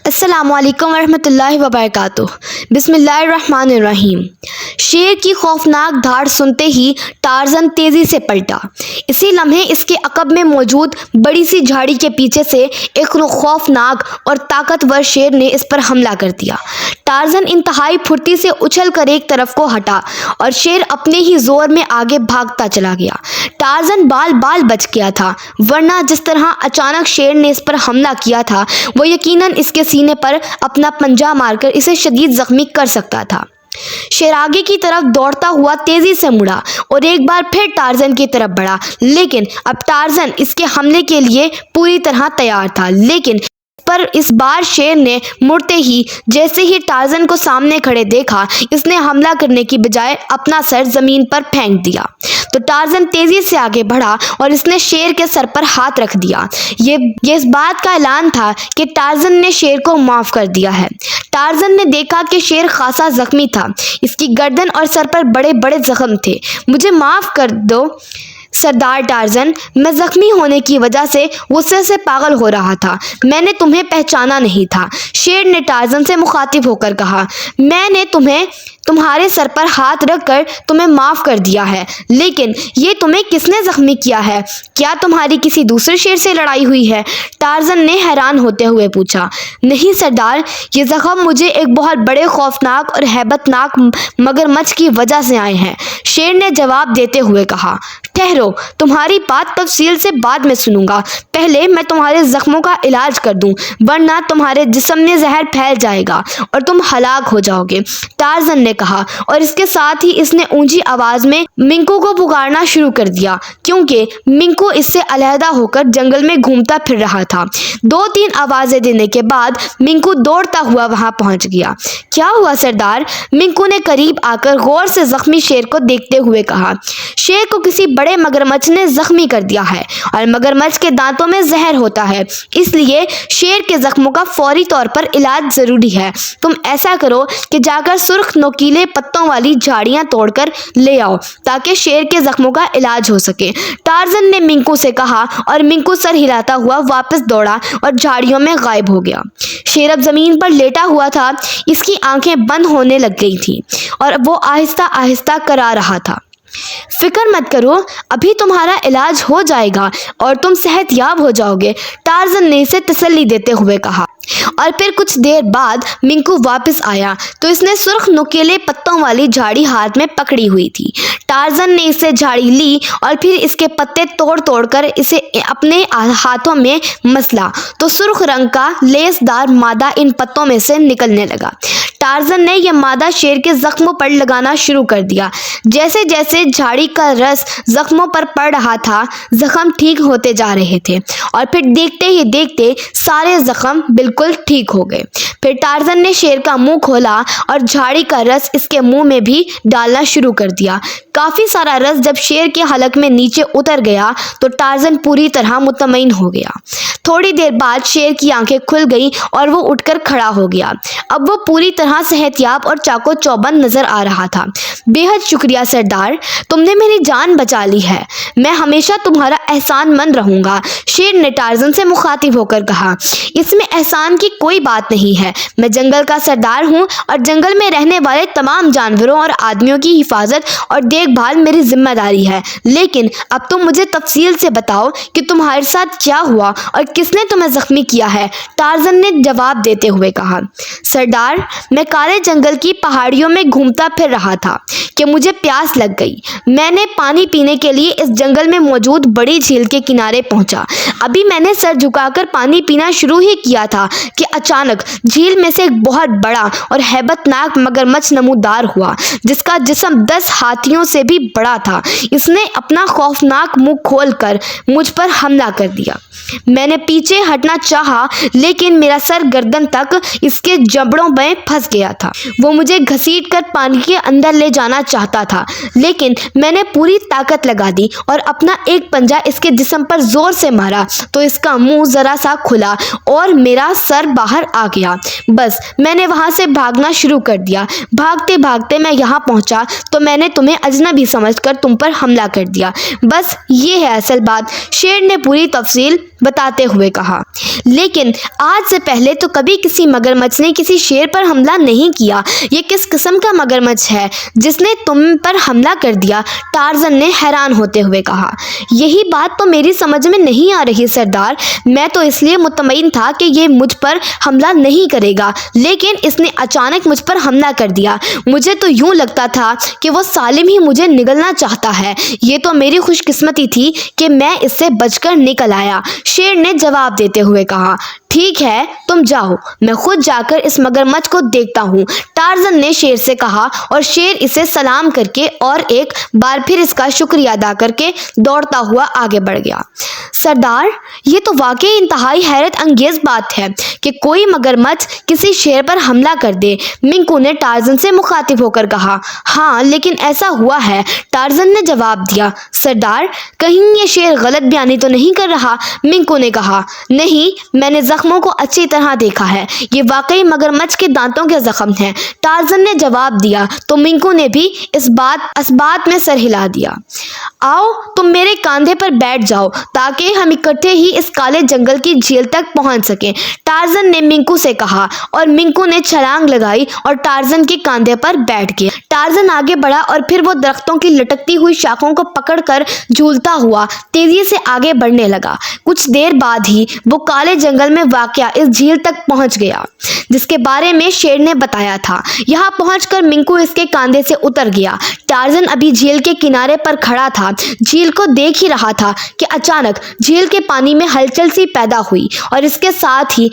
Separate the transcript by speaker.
Speaker 1: السلام علیکم ورحمۃ اللہ وبرکاتہ۔ بسم اللہ الرحمن الرحیم۔ شیر کی خوفناک دھاڑ سنتے ہی ٹارزن تیزی سے پلٹا۔ اسی لمحے اس کے عقب میں موجود بڑی سی جھاڑی کے پیچھے سے ایک خوفناک اور طاقتور شیر نے اس پر حملہ کر دیا۔ ٹارزن انتہائی پھرتی سے اچھل کر ایک طرف کو ہٹا اور شیر اپنے ہی زور میں آگے بھاگتا چلا گیا۔ ٹارزن بال بال بچ گیا تھا، ورنہ جس طرح اچانک شیر نے اس پر حملہ کیا تھا وہ یقیناً اس کے سینے پر اپنا پنجہ مار کر اسے شدید زخمی کر سکتا تھا۔ شیر آگے کی طرف دوڑتا ہوا تیزی سے مڑا اور ایک بار پھر ٹارزن کی طرف بڑھا، لیکن اب ٹارزن اس کے حملے کے لیے پوری طرح تیار تھا۔ لیکن پر اس بار شیر نے مڑتے ہی جیسے ہی ٹارزن کو سامنے کھڑے دیکھا، اس نے حملہ کرنے کی بجائے اپنا سر زمین پر پھینک دیا۔ تو ٹارزن تیزی سے آگے بڑھا اور اس نے شیر کے سر پر ہاتھ رکھ دیا۔ یہ اس بات کا اعلان تھا کہ ٹارزن نے شیر کو معاف کر دیا ہے۔ ٹارزن نے دیکھا کہ شیر خاصا زخمی تھا، اس کی گردن اور سر پر بڑے بڑے زخم تھے۔ مجھے معاف کر دو سردار ٹارزن، میں زخمی ہونے کی وجہ سے غصے سے پاگل ہو رہا تھا، میں نے تمہیں پہچانا نہیں تھا۔ شیر نے ٹارزن سے مخاطب ہو کر کہا، میں نے تمہارے سر پر ہاتھ رکھ کر تمہیں معاف کر دیا ہے، لیکن یہ تمہیں کس نے زخمی کیا ہے؟ کیا تمہاری کسی دوسرے شیر سے لڑائی ہوئی ہے؟ ٹارزن نے حیران ہوتے ہوئے پوچھا۔ نہیں سردار، یہ زخم مجھے ایک بہت بڑے خوفناک اور ہیبت ناک مگرمچھ کی وجہ سے آئے ہیں، شیر نے جواب دیتے ہوئے کہا۔ ٹھہرو، تمہاری بات تفصیل سے بعد میں سنوں گا، پہلے میں تمہارے زخموں کا علاج کر دوں، ورنہ تمہارے جسم میں زہر پھیل جائے گا اور تم ہلاک ہو جاؤ گے، ٹارزن نے کہا، اور اس کے ساتھ ہی اس نے اونچی آواز میں منکو کو پکارنا شروع کر دیا، کیونکہ منکو اس سے علیحدہ ہو کر جنگل میں گھومتا پھر رہا تھا۔ 2-3 آوازیں دینے کے بعد منکو دوڑتا ہوا وہاں پہنچ گیا۔ کیا ہوا سردار؟ منکو نے قریب آ کر غور سے زخمی شیر کو دیکھتے ہوئے کہا۔ شیر کو کسی بڑے مگرمچھ نے زخمی کر دیا ہے اور مگرمچھ کے دانتوں میں زہر ہوتا ہے، اس لیے شیر کے زخموں کا فوری طور پر علاج ضروری ہے۔ تم ایسا کرو کہ جا کر سرخ نوکیلے پتوں والی جھاڑیاں توڑ کر لے آؤ تاکہ شیر کے زخموں کا علاج ہو سکے، ٹارزن نے منکو سے کہا، اور منکو سر ہلاتا ہوا واپس دوڑا اور جھاڑیوں میں غائب ہو گیا۔ شیر اب زمین پر لیٹا ہوا تھا، اس کی آنکھیں بند ہونے لگ گئی تھیں اور وہ آہستہ آہستہ کرا رہا تھا۔ فکر مت کرو، ابھی تمہارا علاج ہو جائے گا اور تم صحت یاب ہو جاؤ گے، ٹارزن نے اسے تسلی دیتے ہوئے کہا۔ اور پھر کچھ دیر بعد منکو واپس آیا تو اس نے سرخ نوکیلے پتوں والی جھاڑی ہاتھ میں پکڑی ہوئی تھی۔ ٹارزن نے اس سے جھاڑی لی اور پھر اس کے پتے توڑ توڑ کر اسے اپنے ہاتھوں میں مسلا تو سرخ رنگ کا لیس دار مادہ ان پتوں میں سے نکلنے لگا۔ ٹارزن نے یہ مادہ شیر کے زخموں پر لگانا شروع کر دیا۔ جیسے جیسے جھاڑی کا رس زخموں پر پڑ رہا تھا، زخم ٹھیک ہوتے جا رہے تھے اور پھر دیکھتے ہی دیکھتے سارے زخم بالکل ٹھیک ہو گئے۔ پھر ٹارزن نے شیر کا منہ کھولا اور جھاڑی کا رس اس کے منہ میں بھی ڈالنا شروع کر دیا۔ کافی سارا رس جب شیر کے حلق میں نیچے اتر گیا تو ٹارزن پوری طرح مطمئن ہو گیا۔ تھوڑی دیر بعد شیر کی آنکھیں کھل گئیں اور وہ اٹھ کر کھڑا ہو گیا۔ اب وہ پوری طرح صحت یاب اور چاقو چوبند نظر آ رہا تھا۔ بے حد شکریہ سردار، تم نے میری جان بچا لی ہے، میں ہمیشہ تمہارا احسان مند رہوں گا، شیر نے ٹارزن سے مخاطب ہو کر کہا۔ اس میں احسان کی کوئی بات نہیں ہے، میں جنگل کا سردار ہوں اور جنگل میں رہنے والے تمام جانوروں اور آدمیوں کی حفاظت اور دیکھ بھال میری ذمہ داری ہے، لیکن اب تم مجھے تفصیل سے بتاؤ کہ تمہارے ساتھ کیا ہوا اور کس نے تمہیں زخمی کیا ہے، ٹارزن نے جواب دیتے ہوئے کہا۔ سردار، میں کالے جنگل کی پہاڑیوں میں گھومتا پھر رہا تھا کہ مجھے پیاس لگ گئی، میں نے پانی پینے کے لیے اس جنگل میں موجود بڑی جھیل کے کنارے پہنچا، ابھی میں نے سر جھکا کر پانی پینا شروع ہی کیا تھا کہ اچانک جھیل میں سے ایک بہت بڑا اور ہیبت ناک مگرمچھ نمودار ہوا جس کا جسم 10 ہاتھیوں سے بھی بڑا تھا۔ اس نے اپنا خوفناک منہ کھول کر مجھ پر حملہ کر دیا۔ میں نے پیچھے ہٹنا چاہا لیکن میرا سر گردن تک اس کے جبڑوں میں پھنس گیا تھا۔ وہ مجھے گھسیٹ کر پانی کے اندر لے جانا چاہتا تھا لیکن میں نے پوری طاقت لگا دی اور اور اپنا ایک پنجہ اس کے جسم پر زور سے مارا تو اس کا منہ ذرا سا کھلا اور میرا سر باہر آ گیا۔ بس میں نے وہاں سے بھاگنا شروع کر دیا۔ بھاگتے بھاگتے میں یہاں پہنچا تو میں نے تمہیں اجنبی سمجھ کر تم پر حملہ کر دیا۔ بس یہ ہے اصل بات، شیر نے پوری تفصیل بتاتے ہوئے کہا۔ لیکن آج سے پہلے تو کبھی کسی مگرمچھ نے کسی شیر پر حملہ نہیں کیا۔ یہ کس قسم کا مگرمچھ ہے جس نے تم پر حملہ کر دیا؟ ٹارزن نے حیران ہوتے ہوئے کہا۔ یہی بات تو میری سمجھ میں نہیں آ رہی سردار۔ میں تو اس لیے مطمئن تھا کہ یہ مجھ پر حملہ نہیں کرے گا، لیکن اس نے اچانک مجھ پر حملہ کر دیا۔ مجھے تو یوں لگتا تھا کہ وہ سالم ہی مجھے نگلنا چاہتا ہے۔ یہ تو میری خوش قسمتی تھی کہ میں اس سے بچ کر نکل آیا، شیر نے جواب دیتے ہوئے کہا۔ ٹھیک ہے، تم جاؤ، میں خود جا کر اس مگرمچھ کو دیکھتا ہوں، ٹارزن نے شیر سے کہا، اور شیر اسے سلام کر کے اور ایک بار پھر اس کا شکریہ ادا کر کے دوڑتا ہوا آگے بڑھ گیا۔ سردار، یہ تو واقعی انتہائی حیرت انگیز بات ہے کہ کوئی مگرمچھ کسی شیر پر حملہ کر دے، منکو نے ٹارزن سے مخاطب ہو کر کہا۔ ہاں، لیکن ایسا ہوا ہے، ٹارزن نے جواب دیا۔ سردار، کہیں یہ شیر غلط بیانی تو نہیں کر رہا؟ منکو نے کہا۔ نہیں، میں نے زخموں کو اچھی طرح دیکھا ہے، یہ واقعی مگرمچھ کے دانتوں کے زخم ہیں، ٹارزن نے جواب دیا تو منکو نے بھی اس بات میں سر ہلا دیا۔ آؤ تم میرے کاندھے پر بیٹھ جاؤ تاکہ ہم اکٹھے ہی اس کالے جنگل کی جھیل تک پہنچ سکیں، ٹارزن نے منکو سے کہا، اور منکو نے چھلانگ لگائی اور ٹارزن کے کاندھے پر بیٹھ گیا۔ ٹارزن آگے بڑھا اور پھر وہ درختوں کی لٹکتی ہوئی شاخوں کو پکڑ کر جھولتا ہوا تیزی سے آگے بڑھنے لگا۔ کچھ دیر بعد ہی وہ کالے جنگل میں واقع اس جھیل تک پہنچ گیا جس کے بارے میں شیر نے بتایا تھا۔ یہاں پہنچ کر منکو اس کے کاندھے سے اتر گیا۔ ٹارزن ابھی جھیل کے کنارے پر کھڑا تھا، جھیل کو دیکھ ہی رہا تھا کہ اچانک جھیل کے پانی میں ہلچل سی پیدا ہوئی اور اس کے ساتھ ہی